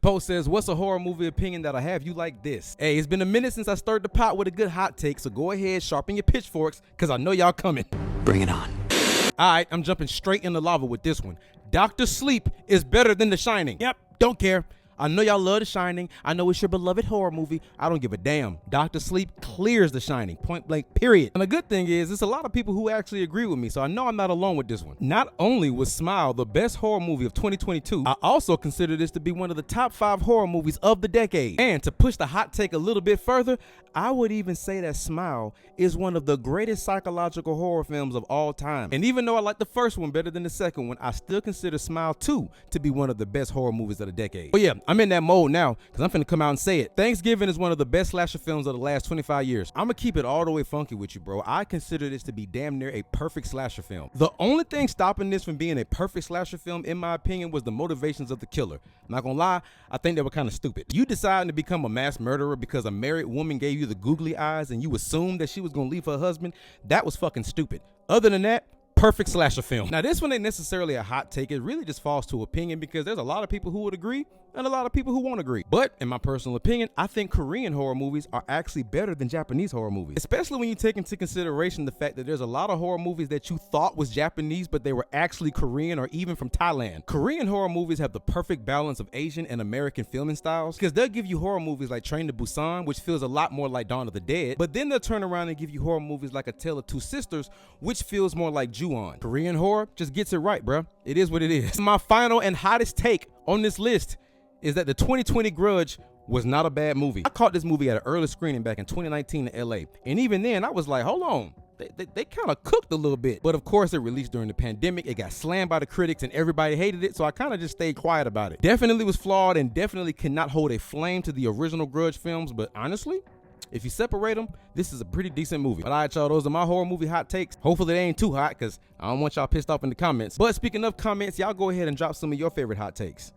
post says, what's a horror movie opinion that'll have you like this? Hey, it's been a minute since I stirred the pot with a good hot take, so go ahead, sharpen your pitchforks, because I know y'all coming. Bring it on. Alright, I'm jumping straight in the lava with this one. Dr. Sleep is better than The Shining. Yep, don't care. I know y'all love The Shining. I know it's your beloved horror movie. I don't give a damn. Dr. Sleep clears The Shining, point blank, period. And the good thing is, it's a lot of people who actually agree with me, so I know I'm not alone with this one. Not only was Smile the best horror movie of 2022, I also consider this to be one of the top 5 horror movies of the decade. And to push the hot take a little bit further, I would even say that Smile is one of the greatest psychological horror films of all time. And even though I like the first one better than the second one, I still consider Smile 2 to be one of the best horror movies of the decade. But yeah, I'm in that mode now because I'm finna come out and say it. Thanksgiving is one of the best slasher films of the last 25 years. I'm gonna keep it all the way funky with you, bro. I consider this to be damn near a perfect slasher film. The only thing stopping this from being a perfect slasher film, in my opinion, was the motivations of the killer. Not gonna lie, I think they were kind of stupid. You deciding to become a mass murderer because a married woman gave you the googly eyes and you assumed that she was gonna leave her husband, that was fucking stupid. Other than that, perfect slasher film. Now this one ain't necessarily a hot take, it really just falls to opinion because there's a lot of people who would agree and a lot of people who won't agree. But in my personal opinion, I think Korean horror movies are actually better than Japanese horror movies. Especially when you take into consideration the fact that there's a lot of horror movies that you thought was Japanese, but they were actually Korean or even from Thailand. Korean horror movies have the perfect balance of Asian and American filming styles because they'll give you horror movies like Train to Busan, which feels a lot more like Dawn of the Dead, but then they'll turn around and give you horror movies like A Tale of Two Sisters, which feels more like Ju-on. Korean horror just gets it right, bruh. It is what it is. My final and hottest take on this list is that the 2020 Grudge was not a bad movie. I caught this movie at an early screening back in 2019 in LA. And even then I was like, hold on, they kind of cooked a little bit. But of course it released during the pandemic. It got slammed by the critics and everybody hated it. So I kind of just stayed quiet about it. Definitely was flawed and definitely cannot hold a flame to the original Grudge films. But honestly, if you separate them, this is a pretty decent movie. But all right, y'all, those are my horror movie hot takes. Hopefully they ain't too hot because I don't want y'all pissed off in the comments. But speaking of comments, y'all go ahead and drop some of your favorite hot takes.